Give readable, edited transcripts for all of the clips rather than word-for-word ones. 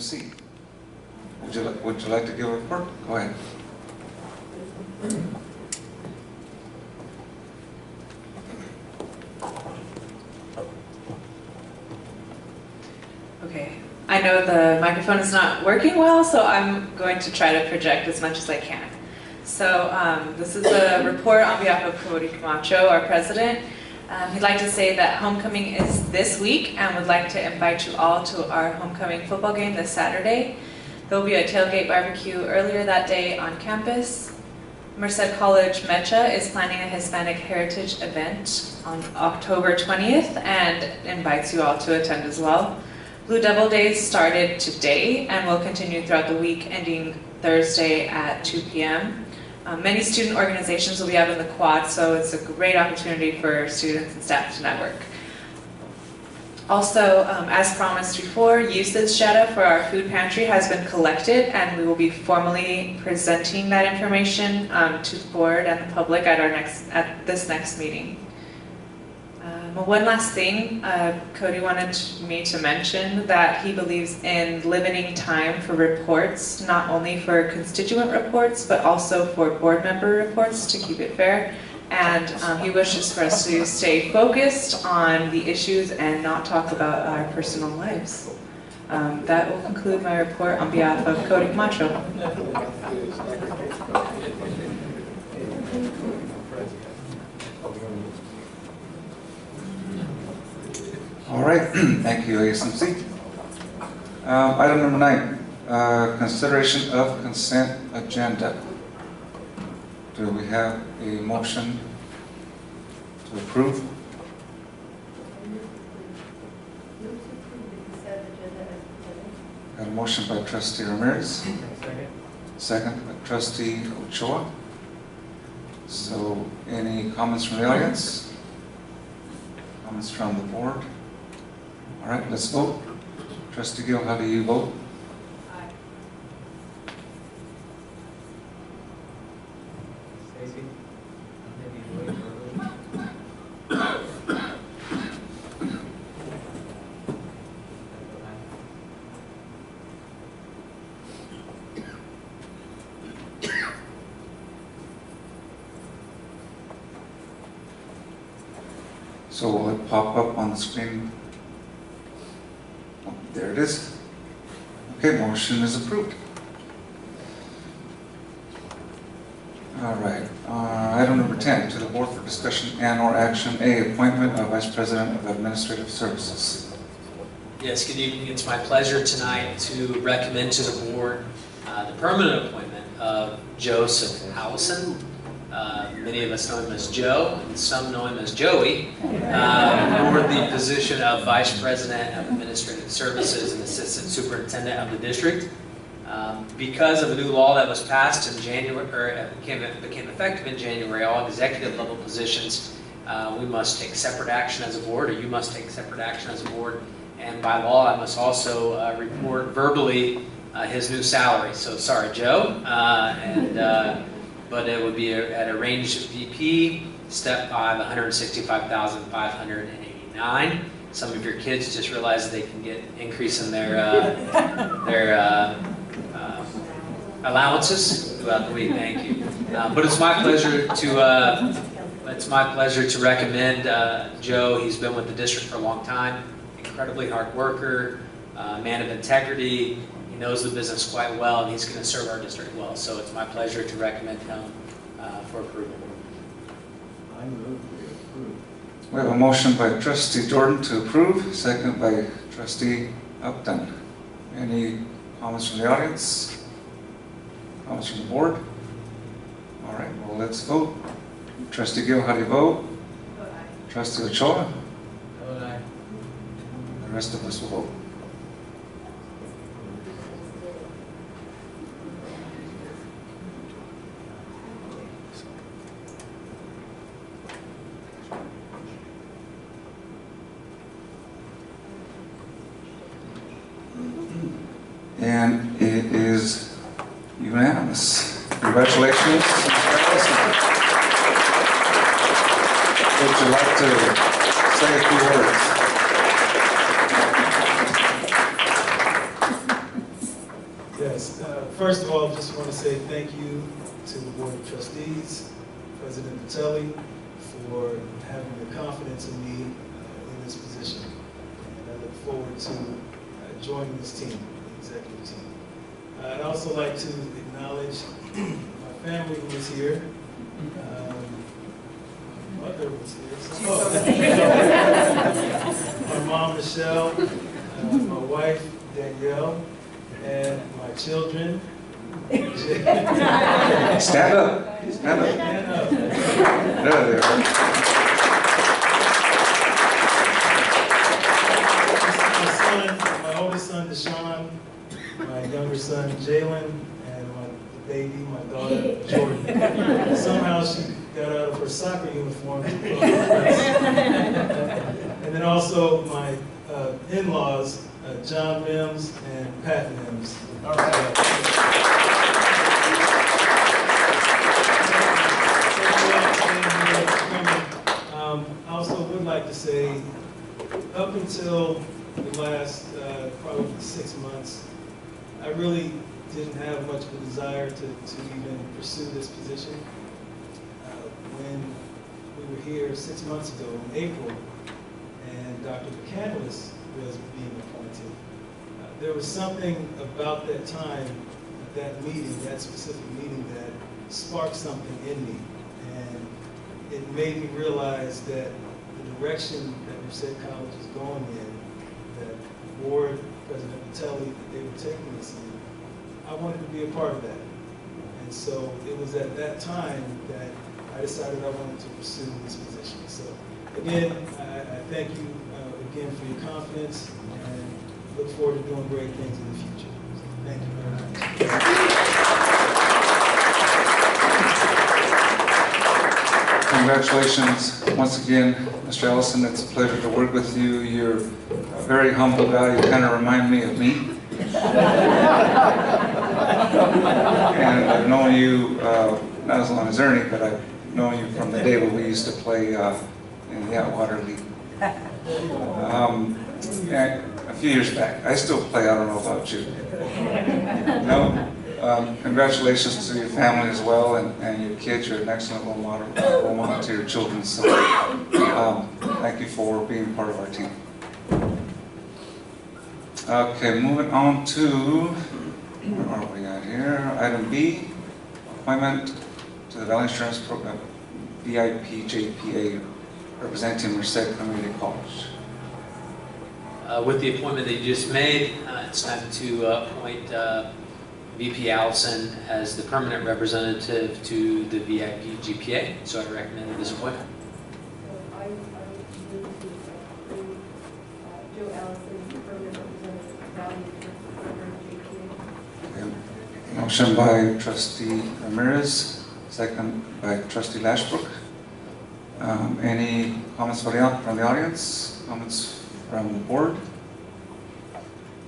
10C. Would you like to give a report? Go ahead. Okay, I know the microphone is not working well, so I'm going to try to project as much as I can. So this is a report on behalf of Cody Camacho, our president. He'd like to say that homecoming is this week and would like to invite you all to our homecoming football game this Saturday. There will be a tailgate barbecue earlier that day on campus. Merced College Mecha is planning a Hispanic Heritage event on October 20th and invites you all to attend as well. Blue Devil Days started today and will continue throughout the week, ending Thursday at 2 p.m. Many student organizations will be out in the quad, so it's a great opportunity for students and staff to network. Also, as promised before, usage data for our food pantry has been collected, and we will be formally presenting that information to the board and the public at this next meeting. One last thing, Cody wanted me to mention that he believes in limiting time for reports, not only for constituent reports, but also for board member reports to keep it fair. And he wishes for us to stay focused on the issues and not talk about our personal lives. That will conclude my report on behalf of Cody Camacho. All right, thank you, ASMC. Item number 9, consideration of consent agenda. Do we have a motion to approve? Got a motion by Trustee Ramirez. Second by Trustee Ochoa. So, any comments from the audience? Comments from the board? All right, let's vote. Trustee Gill, how do you vote? Aye. Stacy? So will it pop up on the screen? Oh, there it is. Okay, motion is approved. All right, item number 10, to the board for discussion and/or action. A, appointment of Vice President of Administrative Services. Yes, good evening. It's my pleasure tonight to recommend to the board the permanent appointment of Joseph Allison. Many of us know him as Joe, and some know him as Joey, for the position of Vice President of Administrative Services and Assistant Superintendent of the district. Because of a new law that was passed in January, or became effective in January, all executive level positions, we must take separate action as a board, or you must take separate action as a board. And by law, I must also report verbally his new salary. So sorry, Joe. But it would be at a range of VP, step 5, $165,589. Some of your kids just realized they can get increase in their allowances throughout the week. Thank you. But it's my pleasure to recommend Joe. He's been with the district for a long time. Incredibly hard worker, man of integrity. He knows the business quite well, and he's going to serve our district well. So it's my pleasure to recommend him for approval. I move we approve. We have a motion by Trustee Jordan to approve, second by Trustee Upton. Any comments from the audience? Comments from the board? All right, well, let's vote. Trustee Gill, how do you vote? Vote aye. Trustee Ochoa? Vote aye. The rest of us will vote. And it is unanimous. Congratulations, Mr. Allison. Would you like to say a few words? Yes, first of all, just want to say thank you to the Board of Trustees, President Vitelli, for having the confidence in me in this position. And I look forward to joining this team, the executive team. I'd also like to acknowledge my family who is here. My mother was here. My mom, Michelle, my wife, Danielle, and my children. Stand up. Stand up. Stand up. There they are. My oldest son, Deshaun, my younger son, Jalen, and my baby, my daughter, Jordan. Somehow she got out of her soccer uniform. And then also my in-laws, John Mims and Pat Mims. All right. I also would like to say, up until the last probably 6 months, I really didn't have much of a desire to even pursue this position. When we were here 6 months ago in April, and Dr. McCandless was being appointed, there was something about that time, that meeting, that specific meeting, that sparked something in me. And it made me realize that the direction that Merced College is going in, that the board, President Vitelli, that they were taking us in, I wanted to be a part of that. And so it was at that time that I decided I wanted to pursue this position. So again, I thank you again for your confidence, and look forward to doing great things in the future. So thank you very much. Congratulations once again, Mr. Ellison. It's a pleasure to work with you. You're a very humble guy. You kind of remind me of me. And I've known you, not as long as Ernie, but I've known you from the day when we used to play in the Atwater League. A few years back. I still play, I don't know about you. No? Congratulations to your family as well, and your kids. You're an excellent role model to your children. So thank you for being part of our team. Okay, moving on to, where are we at here? Item B, appointment to the Valley Insurance Program, VIP JPA, representing Merced Community College. With the appointment that you just made, it's time to appoint VP Allison as the permanent representative to the VIP GPA. So I recommend this appointment. I would move to approve Joe Allison, permanent representative of Valley Insurance Program GPA. Okay. Motion by Trustee Ramirez, second by Trustee Lashbrook. Any comments from the audience? Comments from the board?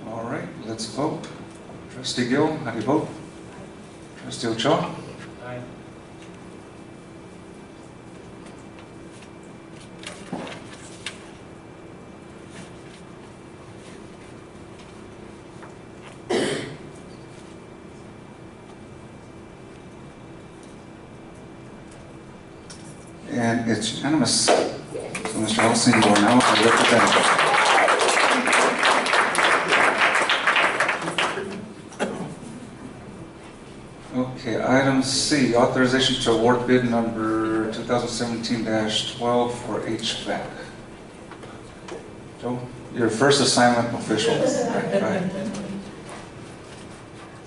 All right, let's vote. Trustee Gill, how do you vote? Trustee Ochoa? Aye. And it's unanimous. So Mr. Ellison, you are now a representative. Okay, item C, authorization to award bid number 2017-12 for HVAC. Joe, your first assignment official. Right.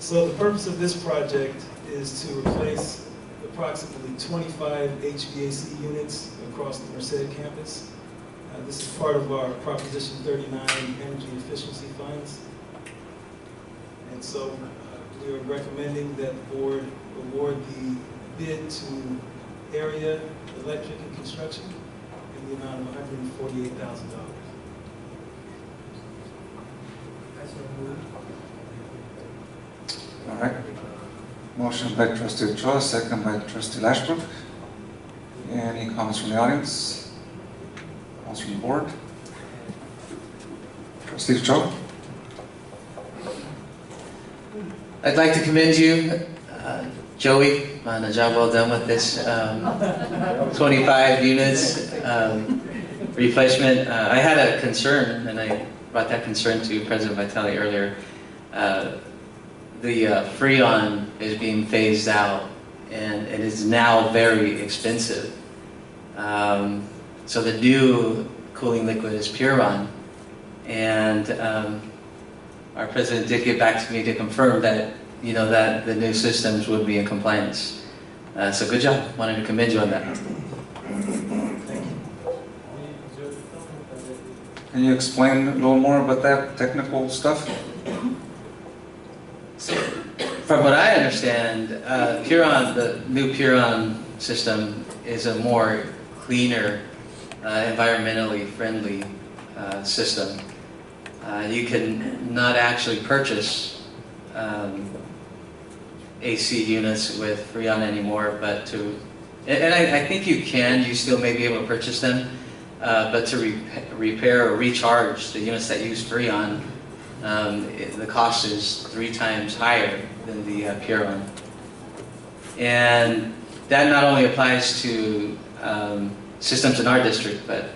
So the purpose of this project is to replace approximately 25 HVAC units across the Merced campus. This is part of our Proposition 39 energy efficiency funds. And so we are recommending that the board award the bid to Area Electric and Construction in the amount of $148,000. All right. Motion by Trustee Ochoa, second by Trustee Lashbrook. Any comments from the audience? Comments from the board? Trustee Ochoa? I'd like to commend you, Joey, on a job well done with this 25 units replacement. I had a concern, and I brought that concern to President Vitale earlier. The Freon is being phased out, and it is now very expensive. So the new cooling liquid is Puron, and our president did get back to me to confirm that that the new systems would be in compliance. So good job. Wanted to commend you on that. Can you explain a little more about that technical stuff? So, from what I understand, Puron, the new Puron system, is a more cleaner, environmentally friendly system. You can not actually purchase AC units with Freon anymore, but I think you can. You still may be able to purchase them, but to repair or recharge the units that use Freon, the cost is 3 times higher than the Puron. And that not only applies to systems in our district, but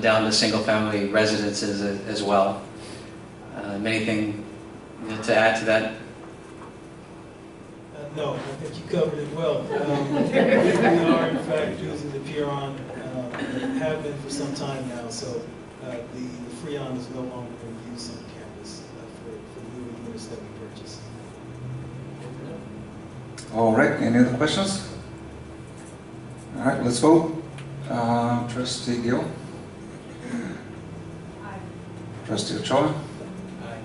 down to single-family residences as well. Anything to add to that? No, I think you covered it well. We are in fact using the Puron, have been for some time now, so the Freon is no longer in use on campus for new units that we purchase. All right, any other questions? All right, let's vote. Trustee Gill? Aye. Trustee Ochoa? Aye.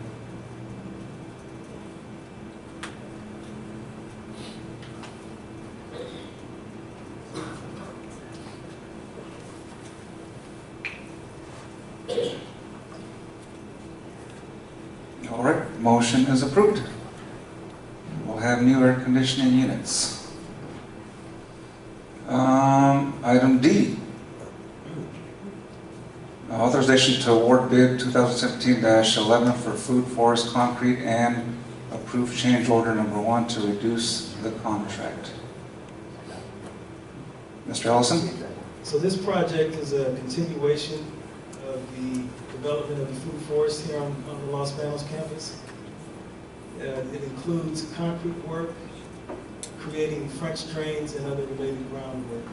All right, motion is approved. We'll have new air conditioning units. Item D. Authorization to award bid 2017-11 for Food Forest Concrete and approve change order number 1 to reduce the contract. Mr. Ellison? So this project is a continuation of the development of the food forest here on the Los Banos campus. It includes concrete work, creating French drains and other related groundwork.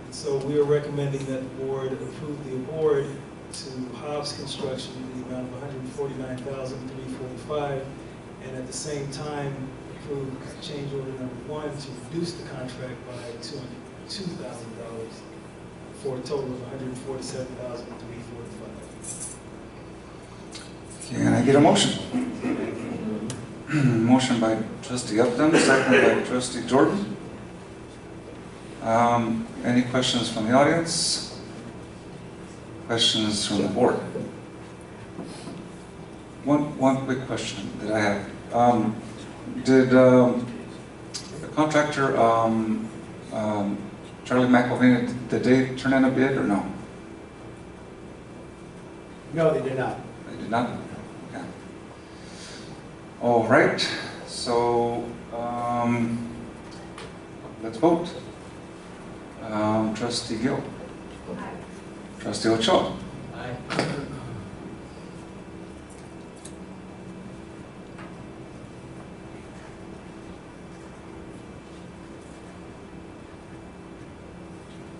And so we are recommending that the board approve the award to Hobbs Construction in the amount of $149,345, and at the same time approve change order number 1 to reduce the contract by $202,000 for a total of $147,345. Can I get a motion? Motion by Trustee Upton, second by Trustee Jordan. Any questions from the audience? Questions from the board? One quick question that I have. Did the contractor, Charlie McElveen, did they turn in a bid or no? No, they did not. They did not? Okay. All right, so let's vote. Trustee Gill. Aye. Trustee Ochoa. Aye.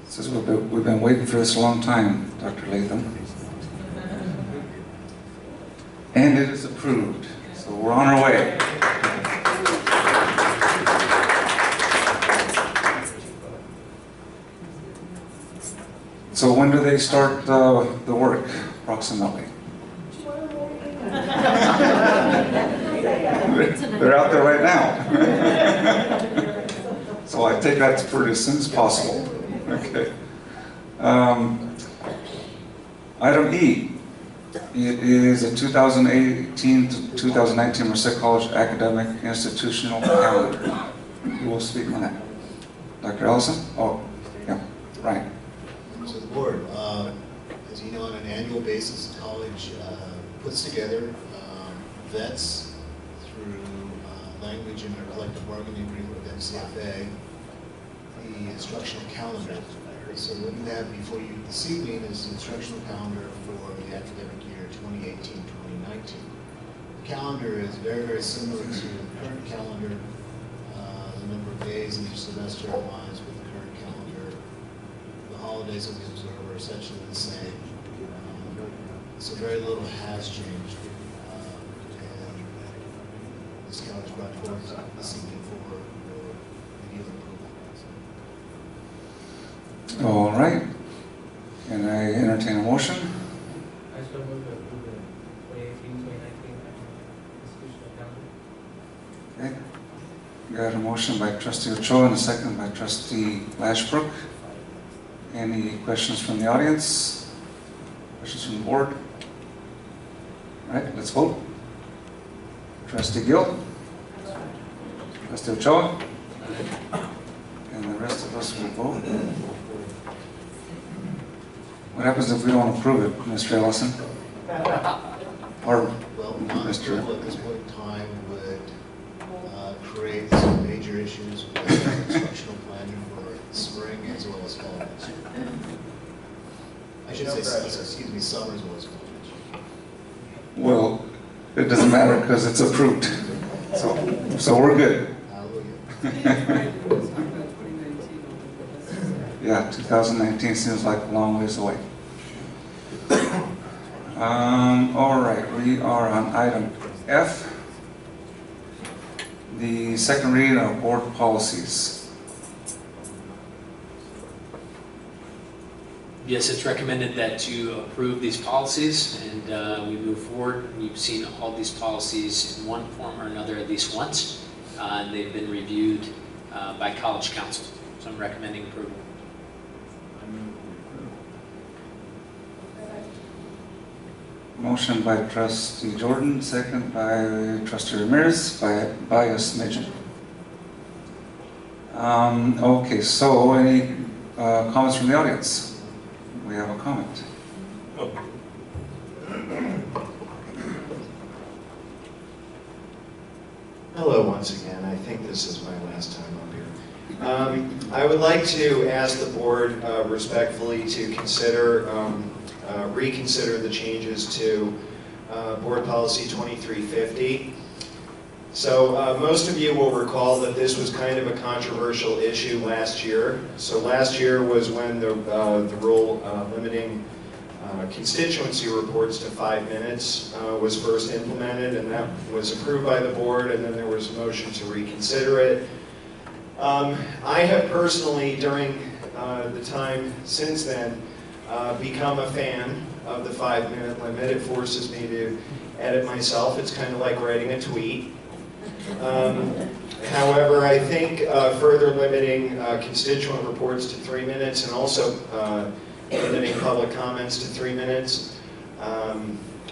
Says we've been waiting for this a long time, Dr. Latham. And it is approved, so we're on our way. So when do they start the work, approximately? They're out there right now. So I take that for as soon as possible. Okay. Item E. It is a 2018 to 2019 Merced College Academic Institutional Calendar. Who will speak on that? Dr. Ellison? Oh, yeah, Ryan. So the board, as you know, on an annual basis, the college puts together vets through language in our collective bargaining agreement with NCFA, the instructional calendar. So what you have before you this evening is the instructional calendar for the academic year 2018-2019. The calendar is very, very similar to the current calendar. The number of days in each semester aligns with the current calendar. The holidays that we observe are essentially the same. So very little has changed. And this calendar is brought forward this evening for immediate approval. All right. Can I entertain a motion? I still move to approve the 2018-2019 institutional calendar. Okay. Got a motion by Trustee Ochoa and a second by Trustee Lashbrook. Any questions from the audience? Questions from the board? All right, let's vote. Trustee Gill? Trustee Ochoa? And the rest of us will vote. What happens if we don't approve it, Mr. Ellison? Or Well, Mr. non-approval at this point in time would create some major issues with instructional planning for spring as well as fall next year. I should say, excuse me, summer as well as fall next year. Well, it doesn't matter because it's approved. So we're good. Hallelujah. Yeah, 2019 seems like a long ways away. All right, we are on item F, the second reading of board policies. Yes, it's recommended that you approve these policies and we move forward. You've seen all these policies in one form or another at least once. And they've been reviewed by College Council. So I'm recommending approval. Motion by Trustee Jordan, second by Trustee Ramirez, by a smidgen. Okay, so any comments from the audience? We have a comment. Hello once again. I think this is my last time up here. I would like to ask the board respectfully to consider reconsider the changes to Board Policy 2350. So most of you will recall that this was kind of a controversial issue last year. So last year was when the rule limiting constituency reports to 5 minutes was first implemented, and that was approved by the board, and then there was a motion to reconsider it. I have personally, during the time since then, become a fan of the 5-minute limit. It forces me to edit myself. It's kind of like writing a tweet. However, I think further limiting constituent reports to 3 minutes and also limiting public comments to 3 minutes.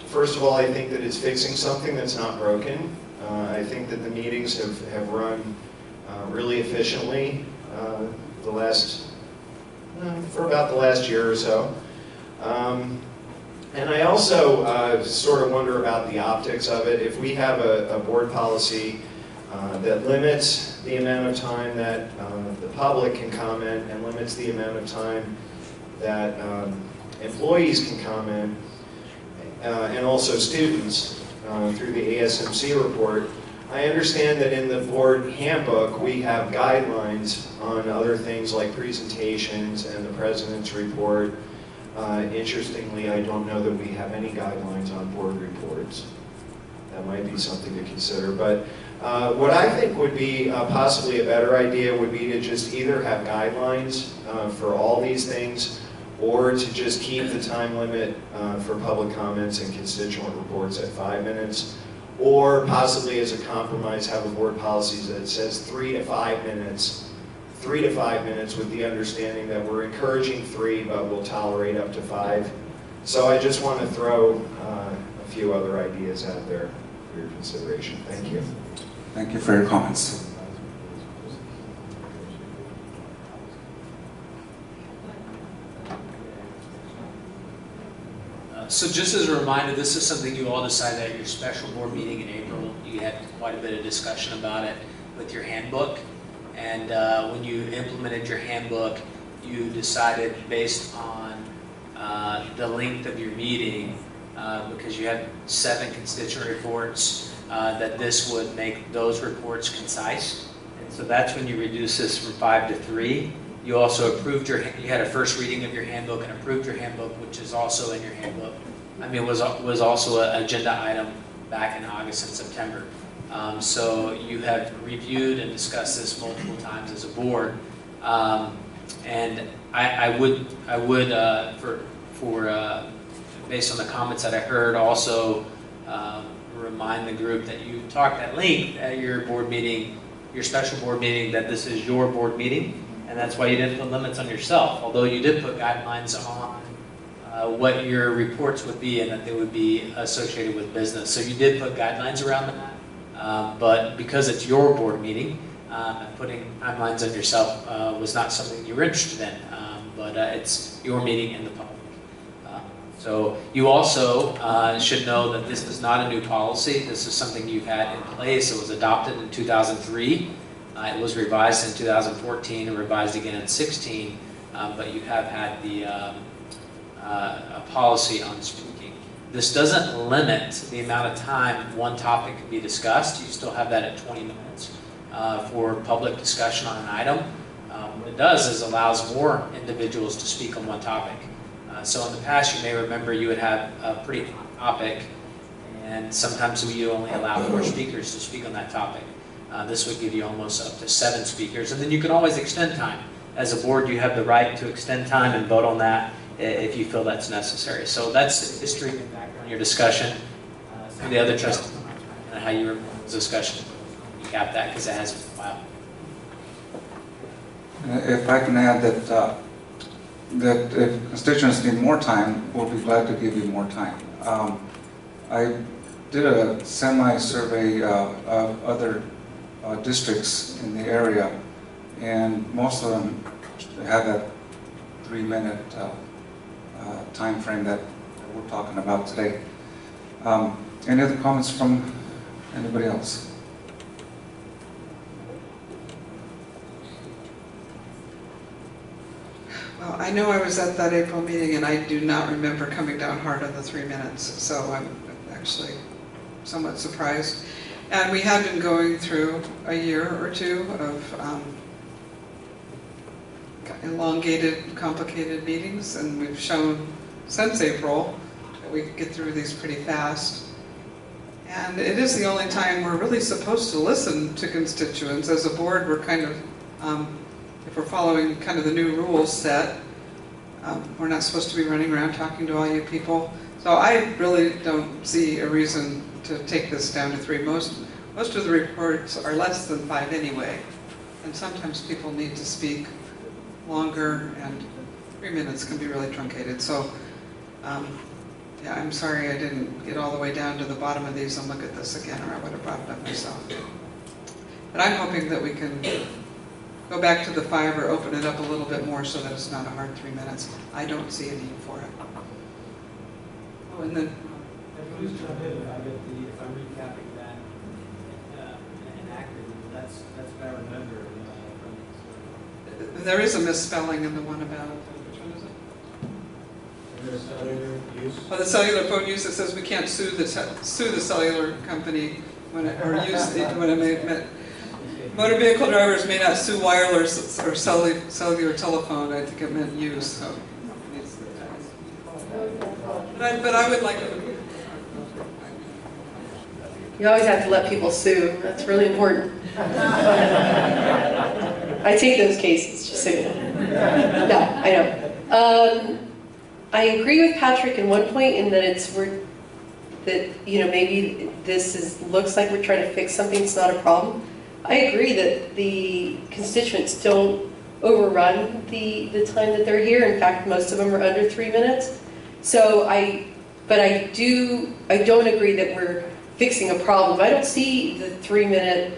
First of all, I think that it's fixing something that's not broken. I think that the meetings have run really efficiently for about the last year or so. And I also sort of wonder about the optics of it. If we have a board policy that limits the amount of time that the public can comment and limits the amount of time that employees can comment, and also students through the ASMC report, I understand that in the board handbook we have guidelines on other things like presentations and the president's report. Interestingly, I don't know that we have any guidelines on board reports. That might be something to consider. But what I think would be possibly a better idea would be to just either have guidelines for all these things, or to just keep the time limit for public comments and constituent reports at 5 minutes, or possibly as a compromise have a board policy that says 3 to 5 minutes. 3 to 5 minutes with the understanding that we're encouraging 3, but we'll tolerate up to 5. So I just want to throw a few other ideas out there for your consideration. Thank you. Thank you for your comments. So just as a reminder, this is something you all decided at your special board meeting in April. You had had quite a bit of discussion about it with your handbook. And when you implemented your handbook, you decided based on the length of your meeting, because you had 7 constituent reports, that this would make those reports concise. And so that's when you reduced this from 5 to 3. You also approved you had a first reading of your handbook and approved your handbook, which is also in your handbook. I mean, was also an agenda item back in August and September. So you have reviewed and discussed this multiple times as a board. And I would based on the comments that I heard, also remind the group that you talked at length at your board meeting, your special board meeting, that this is your board meeting, and that's why you didn't put limits on yourself, although you did put guidelines on what your reports would be and that they would be associated with business. So you did put guidelines around that, but because it's your board meeting, putting timelines on yourself was not something you were interested in, but it's your meeting and the public. So you also should know that this is not a new policy. This is something you've had in place. It was adopted in 2003. It was revised in 2014 and revised again in 16, but you have had the a policy on speaking. This doesn't limit the amount of time one topic can be discussed. You still have that at 20 minutes for public discussion on an item. What it does is allows more individuals to speak on one topic. So in the past, you may remember you would have a pretty hot topic, and sometimes you only allow 4 speakers to speak on that topic. This would give you almost up to 7 speakers, and then you can always extend time. As a board, you have the right to extend time and vote on that if you feel that's necessary. So that's the history and background, your discussion. Some of the other trustees and how you remember this discussion. You cap that because it has been a while. If I can add that that if constituents need more time, we'll be glad to give you more time. I did a semi-survey of other districts in the area, and most of them have that 3-minute time frame that we're talking about today. Any other comments from anybody else? Well, I know I was at that April meeting and I do not remember coming down hard on the 3 minutes, so I'm actually somewhat surprised. And we had been going through a year or 2 of elongated, complicated meetings, and we've shown since April that we can get through these pretty fast. And it is the only time we're really supposed to listen to constituents. As a board, we're kind of if we're following kind of the new rules set, we're not supposed to be running around talking to all you people. So I really don't see a reason to take this down to 3. Most of the reports are less than 5 anyway, and sometimes people need to speak longer, and 3 minutes can be really truncated. So yeah, I'm sorry I didn't get all the way down to the bottom of these and look at this again, or I would have brought it up myself. But I'm hoping that we can go back to the 5 or open it up a little bit more so that it's not a hard 3 minutes. I don't see a need for it. Oh, and then Please jump in if I'm recapping that inaccurately. That's what I remember from there is a misspelling in the one about, which one is it? the cellular use. Oh, the cellular phone use. It says we can't sue the cellular company when it, or use it when it meant. Motor vehicle drivers may not sue wireless or cellular telephone. I think it meant use. So. But I would like to. You always have to let people sue. That's really important. I take those cases, just so you know. No, I know. I agree with Patrick in one point in that maybe this looks like we're trying to fix something that's not a problem. I agree that the constituents don't overrun the time that they're here. In fact, most of them are under 3 minutes. So I don't agree that we're fixing a problem. I don't see the 3 minute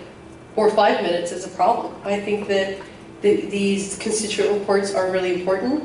or 5 minutes as a problem. I think that these constituent reports are really important.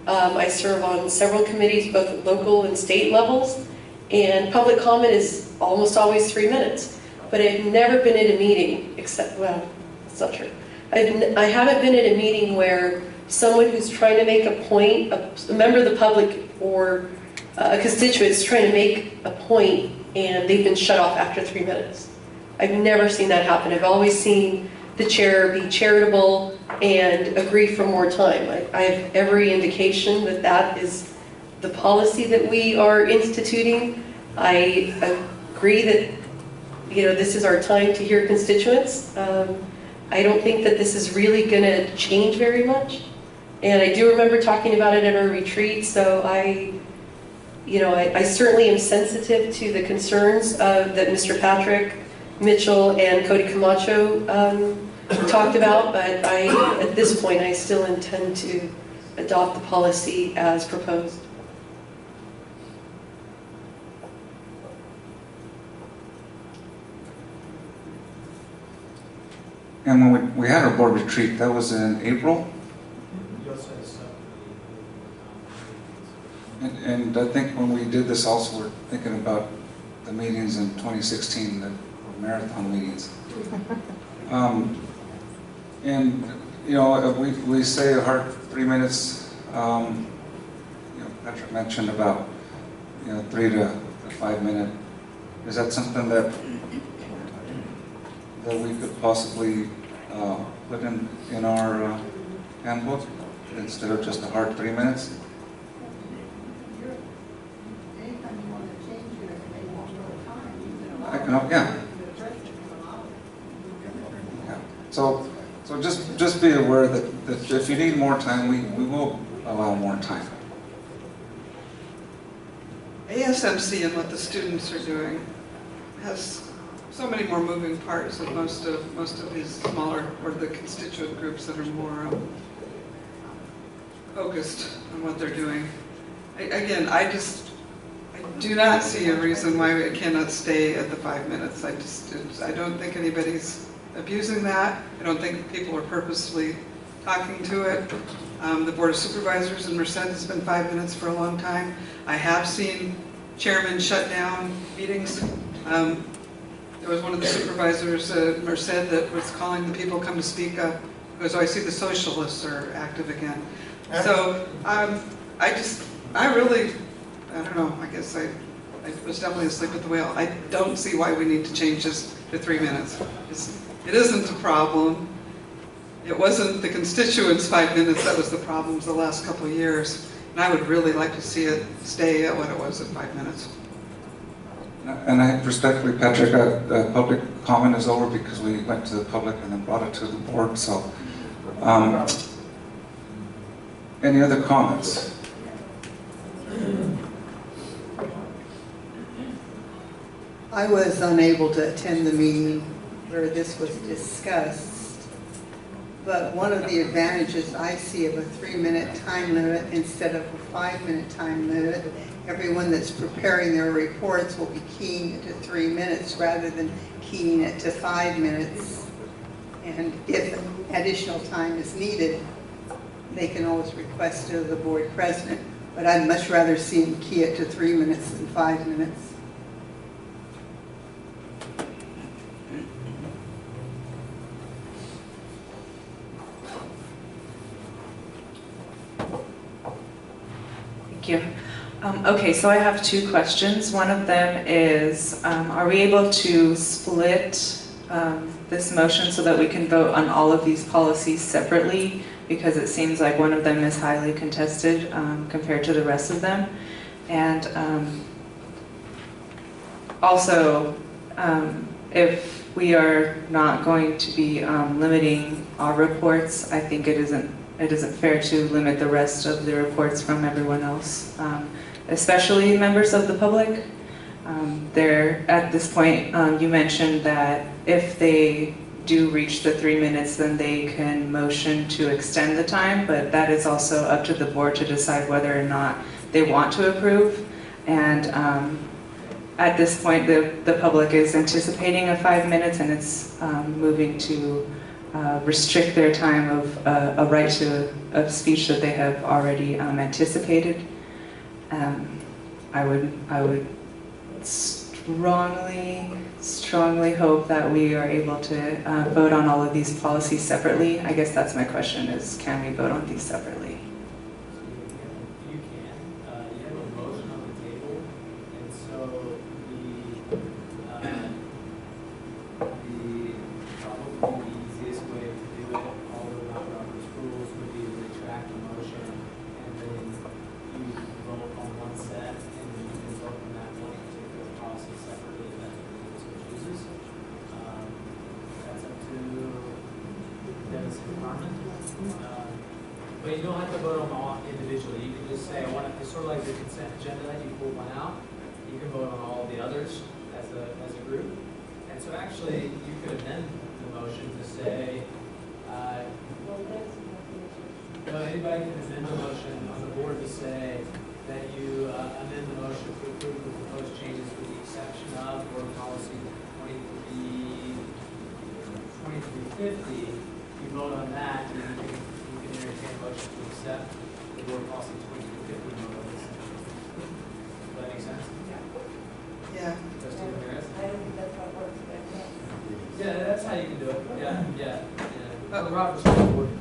I serve on several committees, both at local and state levels, and public comment is almost always 3 minutes. but I've never been at a meeting, except, well, it's not true. I haven't been at a meeting where someone who's trying to make a point, a member of the public or a constituent is trying to make a point and they've been shut off after 3 minutes. I've never seen that happen. I've always seen the chair be charitable and agree for more time. I have every indication that that is the policy that we are instituting. I agree that, you know, this is our time to hear constituents. I don't think that this is really going to change very much. And I do remember talking about it at our retreat, so I certainly am sensitive to the concerns that Mr. Patrick Mitchell and Cody Camacho talked about, but at this point, I still intend to adopt the policy as proposed. And when we had our board retreat, that was in April. You also had a subcommittee. And I think when we did this also, we're thinking about the meetings in 2016, the marathon meetings. And, you know, we say a hard 3 minutes. You know, Patrick mentioned about, 3 to 5 minute. Is that something that we could possibly put in our handbook instead of just a hard 3 minutes? Yeah. So just be aware that if you need more time, we will allow more time. ASMC and what the students are doing has so many more moving parts than most of these smaller, or the constituent groups that are more focused on what they're doing. Again, I do not see a reason why it cannot stay at the 5 minutes. I don't think anybody's abusing that. I don't think people are purposely talking to it. The Board of Supervisors in Merced has been 5 minutes for a long time. I have seen chairmen shut down meetings. There was one of the supervisors at Merced that was calling the people come to speak up, because I see the socialists are active again. So I don't know, I guess I was definitely asleep at the wheel. I don't see why we need to change this to 3 minutes. It isn't a problem. It wasn't the constituents' 5 minutes that was the problem the last couple of years. And I would really like to see it stay at what it was at 5 minutes. And I respectfully, Patrick, public comment is over because we went to the public and then brought it to the board. So, any other comments? I was unable to attend the meeting where this was discussed, but one of the advantages I see of a 3-minute time limit instead of a 5-minute time limit, everyone that's preparing their reports will be keying it to 3 minutes rather than keying it to 5 minutes. And if additional time is needed, they can always request it of the board president. But I'd much rather see them key it to 3 minutes than 5 minutes. Thank you. Okay, so I have 2 questions. One of them is, are we able to split this motion so that we can vote on all of these policies separately? Because it seems like one of them is highly contested compared to the rest of them. And also, if we are not going to be limiting our reports, I think it isn't fair to limit the rest of the reports from everyone else, especially members of the public. At this point, you mentioned that if they do reach the 3 minutes, then they can motion to extend the time, but that is also up to the board to decide whether or not they want to approve. And at this point, the public is anticipating a 5 minutes, and it's moving to restrict their time of a right of speech that they have already anticipated. I would strongly strongly hope that we are able to vote on all of these policies separately. I guess that's my question is, can we vote on these separately? You can, you have a motion on the table, and so probably the easiest way to do it, although not Robert's rules, would be to retract the motion, and then you vote on one set, and then you can vote on that one particular policy separately, if that's what the board chooses. That's up to Dennis and Carmen. But you don't have to vote on them all individually. You can just say, I want to, it's sort of like the consent agenda, you pull one out. You can vote on all the others as a group. And so actually, you could amend the motion to say, anybody can amend the motion on the board to say that you amend the motion to approve the proposed changes with the exception of board policy 2350. You vote on that, and then you can entertain a motion to accept the board policy 2350 vote on this. Does that make sense? Yeah. Trustee Ramirez? I don't think that's how it works, but Yeah, that's how you can do it. Yeah. Robert's on the board for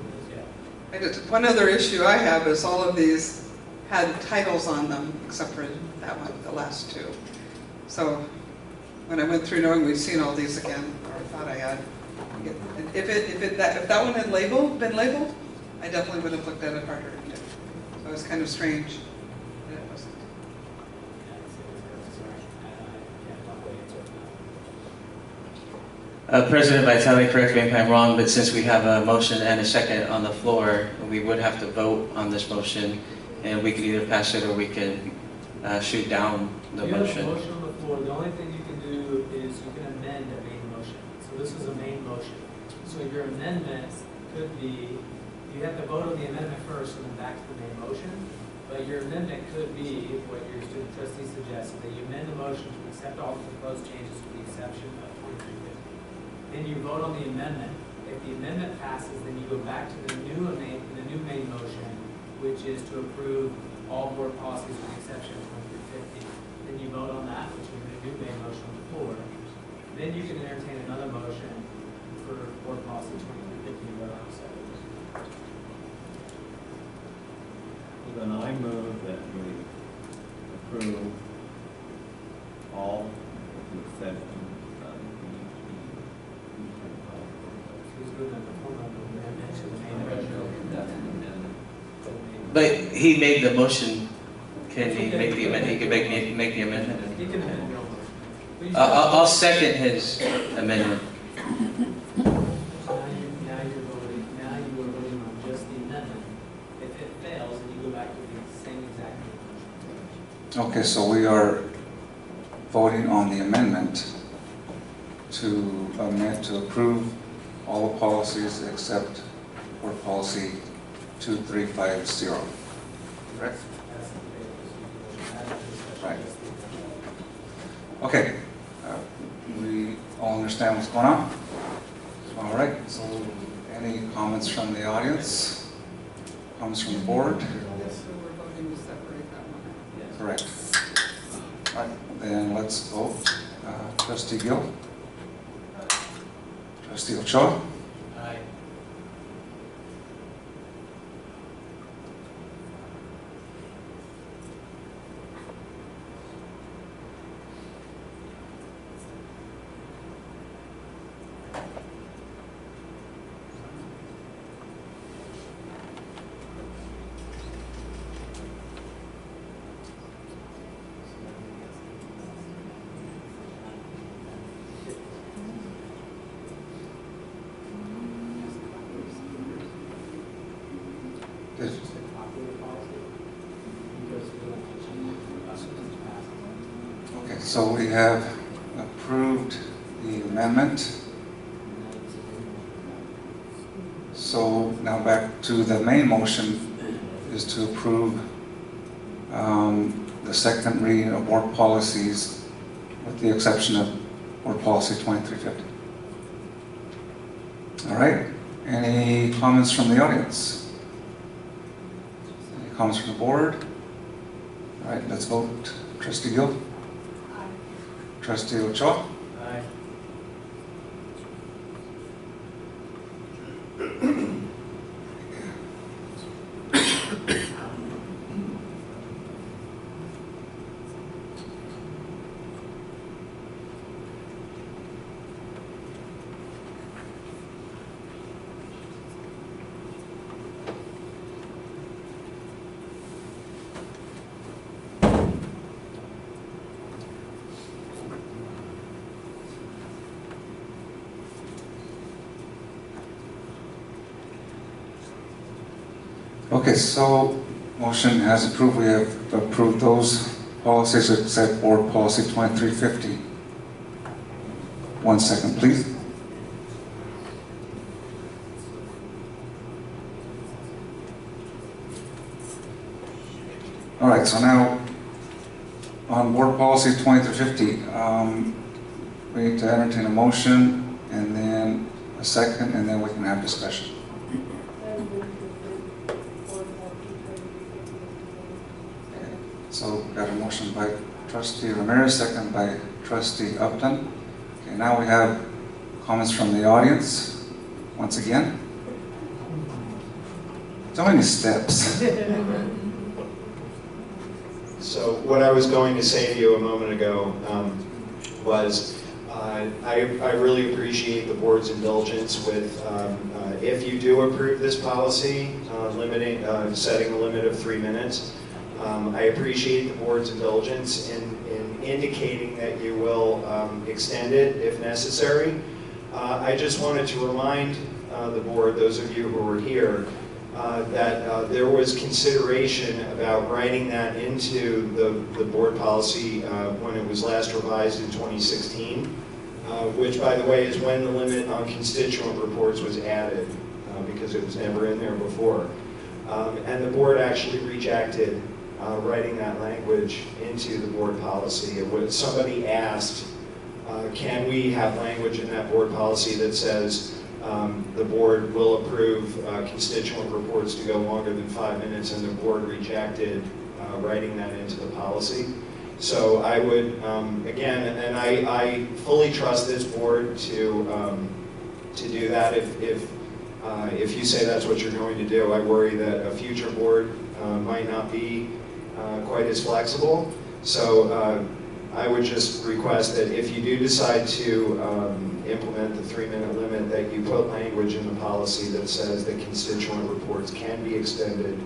this, yeah. One other issue I have is all of these had titles on them, except for that one, the last two. So when I went through knowing we've seen all these again, or I thought I had, if that one had been labeled, I definitely would have looked at it harder. So it was kind of strange that it wasn't. President Vitale, correct me if I'm wrong, but since we have a motion and a second on the floor, we would have to vote on this motion, and we can either pass it or we can shoot down the You have a motion. motion on the floor. The only thing you can do is you can amend a main motion. So this is a main motion. So your amendment could be, you have to vote on the amendment first and then back to the main motion. But your amendment could be what your student trustee suggested, that you amend the motion to accept all the proposed changes with the exception of 2350. Then you vote on the amendment. If the amendment passes, then you go back to the new main motion, which is to approve all board policies with the exception of 2350. Then you vote on that, which is the new main motion on the floor. Then you can entertain another motion for board policy 2350 and vote on it separately. Then I move that we approve all with the exception of Who's going to perform the amendment to the main motion? But he made the motion. Can he make the amendment? He can make the amendment. He can amend. I'll second his amendment. Now you are voting on just the amendment. If it fails, then you go back to the same exact motion. Okay, so we are voting on the amendment to amend to approve all the policies except for policy 2350. Correct? Right. Okay. We all understand what's going on? All right. So any comments from the audience? Comments from the board? Yes, so we're voting to separate that one. Correct. All right. Then let's vote. Trustee Gill? Trustee Ochoa? Aye. Yes. Okay, so we have approved the amendment. So now back to the main motion is to approve the second reading of board policies with the exception of board policy 2350. All right, any comments from the audience? Any comments from the board? All right, let's vote. Trustee Gill? I Trustee Ochoa? Aye. Okay, so motion has approved. We have approved those policies except Board Policy 2350. 1 second, please. All right, so now on Board Policy 2350, we need to entertain a motion and then a second, and then we can have discussion. So got a motion by Trustee Ramirez, second by Trustee Upton. Okay, now we have comments from the audience, once again. So many steps. So what I was going to say to you a moment ago was I really appreciate the board's indulgence with if you do approve this policy, setting a limit of 3 minutes. I appreciate the board's indulgence in indicating that you will extend it if necessary. I just wanted to remind the board, those of you who were here, that there was consideration about writing that into the board policy when it was last revised in 2016, which, by the way, is when the limit on constituent reports was added, because it was never in there before. And the board actually rejected writing that language into the board policy. Somebody asked, can we have language in that board policy that says the board will approve constituent reports to go longer than 5 minutes, and the board rejected writing that into the policy. So I would, again, and I fully trust this board to do that. If you say that's what you're going to do, I worry that a future board might not be quite as flexible. So I would just request that if you do decide to implement the 3-minute limit, that you put language in the policy that says that constituent reports can be extended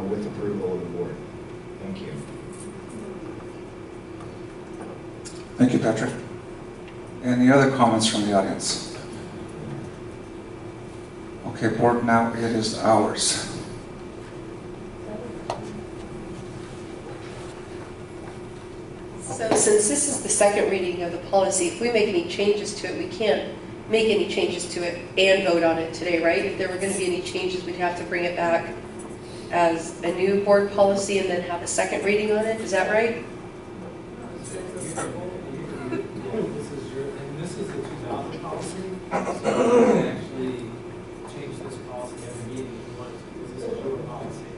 with approval of the board. Thank you. Thank you, Patrick. Any other comments from the audience? Okay, board, now it is ours. So since this is the second reading of the policy, if we make any changes to it, we can't make any changes to it and vote on it today, right? If there were going to be any changes, we'd have to bring it back as a new board policy and then have a second reading on it. Is that right? This is the 2000 policy, so you can actually change this policy every meeting if you want to, because this is your policy.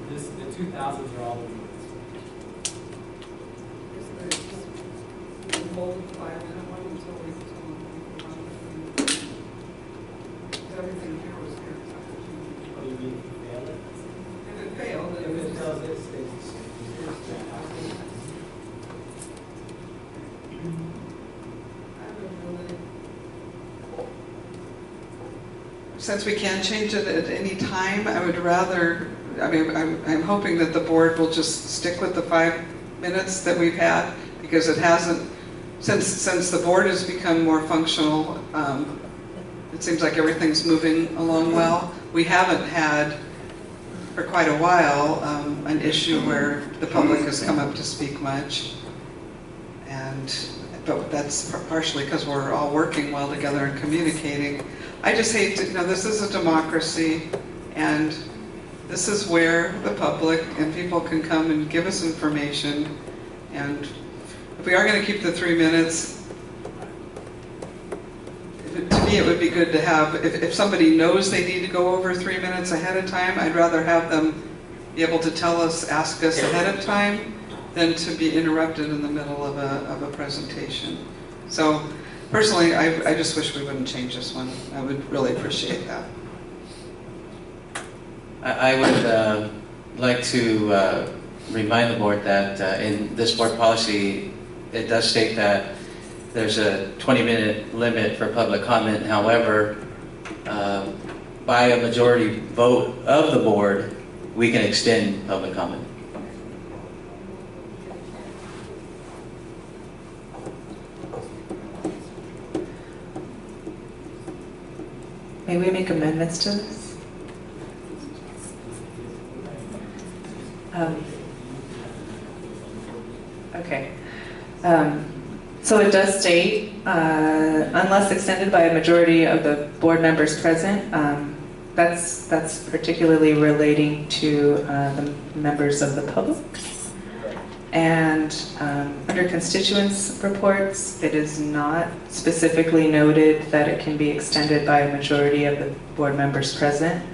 The 2000s are all the rules. Everything here was here. Oh, you mean fail it? If it failed, then If it does, it stays the same. Since we can change it at any time, I would rather, I'm hoping that the board will just stick with the 5 minutes that we've had, because it hasn't, since the board has become more functional, it seems like everything's moving along well. We haven't had, for quite a while, an issue where the public has come up to speak much. But that's partially because we're all working well together and communicating. I just hate to, this is a democracy, and this is where the public and people can come and give us information. And if we are going to keep the 3 minutes, to me it would be good to have, if somebody knows they need to go over 3 minutes ahead of time, I'd rather have them be able to tell us, ask us ahead of time, than to be interrupted in the middle of a presentation. So Personally, I just wish we wouldn't change this one. I would really appreciate that. I would like to remind the board that in this board policy, it does state that there's a 20-minute limit for public comment. However, by a majority vote of the board, we can extend public comment. May we make amendments to this? Okay. So it does state, unless extended by a majority of the board members present, that's particularly relating to the members of the public. And under constituents reports, it is not specifically noted that it can be extended by a majority of the board members present.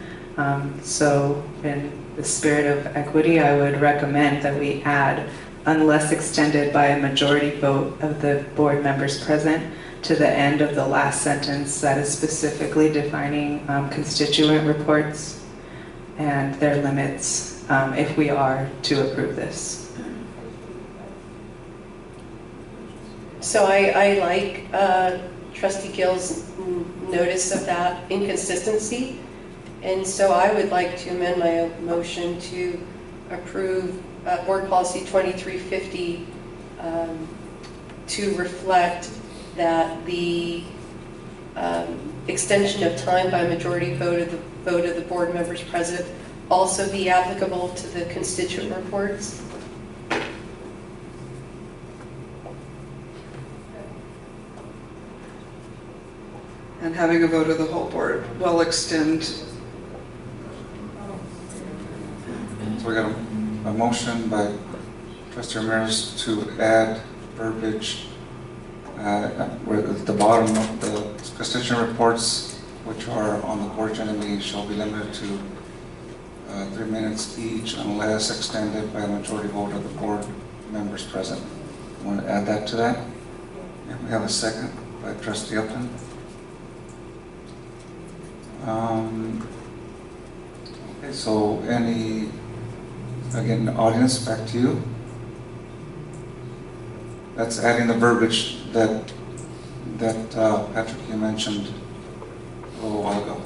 So in the spirit of equity, I would recommend that we add, unless extended by a majority vote of the board members present, to the end of the last sentence that is specifically defining constituent reports and their limits if we are to approve this. So I like Trustee Gill's notice of that inconsistency. And so I would like to amend my motion to approve Board Policy 2350 to reflect that the extension of time by majority vote of the board members present also be applicable to the constituent reports. And having a vote of the whole board will extend. So we got a motion by Trustee Ramirez to add verbiage at the bottom of the constituent reports, which are on the board agenda meeting, shall be limited to 3 minutes each unless extended by a majority vote of the board members present. You want to add that to that? And we have a second by Trustee Upton. Okay, so again, audience, back to you. That's adding the verbiage that Patrick, you mentioned a little while ago.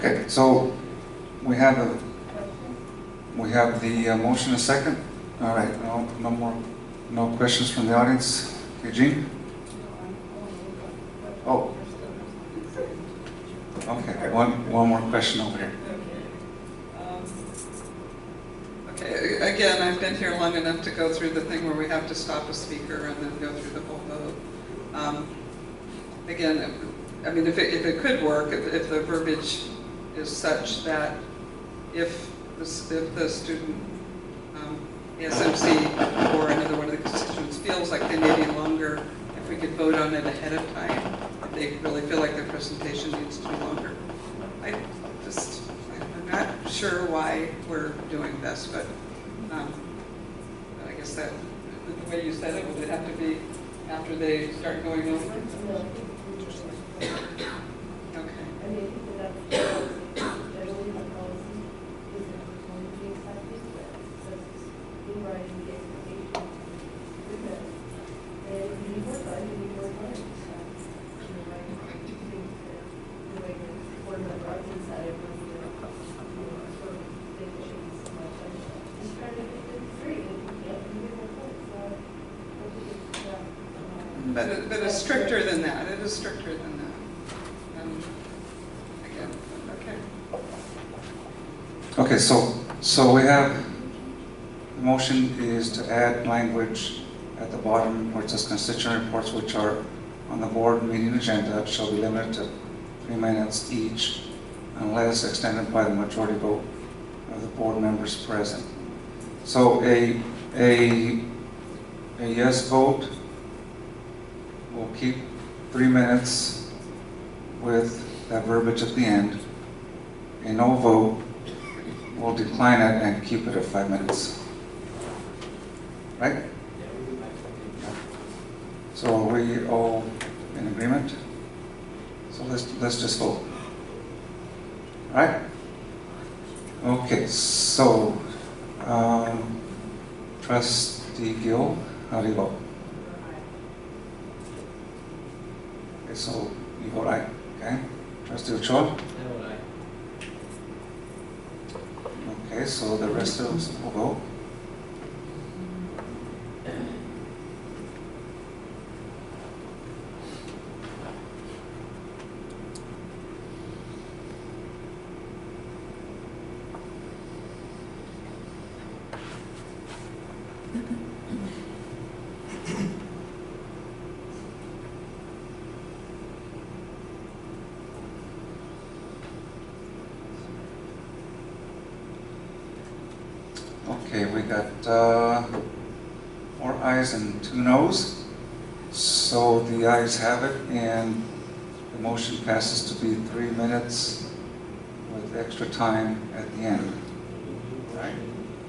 Okay, so we have the motion, a second. All right, no questions from the audience. Eugene? Oh. Okay, one more question over here. Okay, again, I've been here long enough to go through the thing where we have to stop a speaker and then go through the whole vote. Again, I mean, if it could work, if the verbiage is such that if the student, SMC or another one of the constituents feels like they may be longer, if we could vote on it ahead of time, if they really feel like their presentation needs to be longer. I'm not sure why we're doing this, but I guess that the way you said it, would it have to be after they start going over? Okay. I mean, that's generally the policy is that it's going to be accepted, so it's in writing the expectation with it. And if you need more time, you need more time. You know, like, I think that the way the board member argues that it was, sort of think it should be so much. I'm just trying to make it straight, and you can't give more points, so I think it's, But it's stricter than that. It is stricter than that. Again, okay. Okay, so we have, the motion is to add language at the bottom where it says constituent reports which are on the board meeting agenda shall be limited to 3 minutes each unless extended by the majority vote of the board members present. So a yes vote will keep 3 minutes with that verbiage at the end. A no vote will decline it and keep it at 5 minutes. Right? So are we all in agreement? So let's just vote. All right? Okay, so Trustee Gill, how do you vote? Okay, so you vote aye, okay? Trustee Ochoa? Okay, so the rest of us will vote. Okay, we got 4 ayes and 2 noes. So the ayes have it, and the motion passes to be 3 minutes with extra time at the end. Right?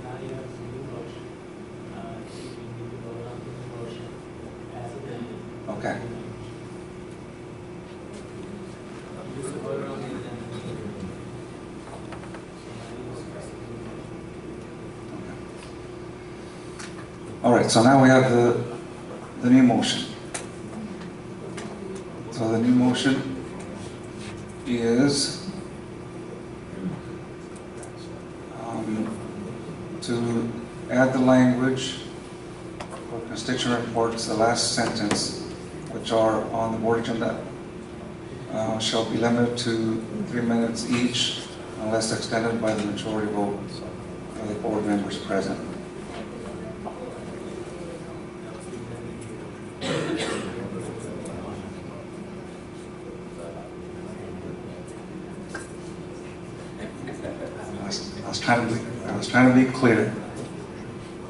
Now you have a new motion. You need to vote on the motion as amended. Okay. You just voted on the amendment. So now you discuss the new motion. All right, so now we have the new motion. So the new motion is to add the language for constituent reports, the last sentence, which are on the board agenda, shall be limited to 3 minutes each unless extended by the majority vote of the board members present. I was trying to be clear.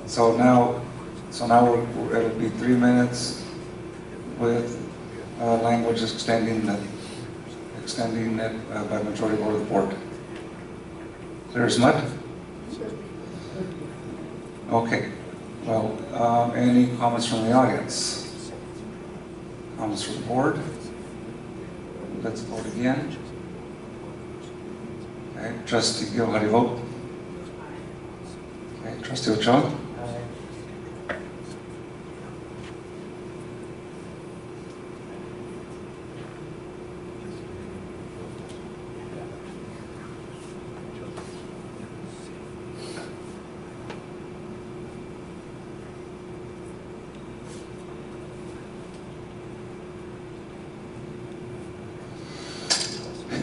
So now it'll be 3 minutes with language extending it by majority vote of the board. Clear as mud? Okay. Well, any comments from the audience? Comments from the board? Let's vote again. Okay, Trustee Gill, how do you vote? Okay, Trustee Ochoa?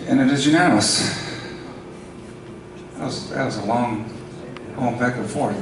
And it is unanimous. That was a long going back and forth.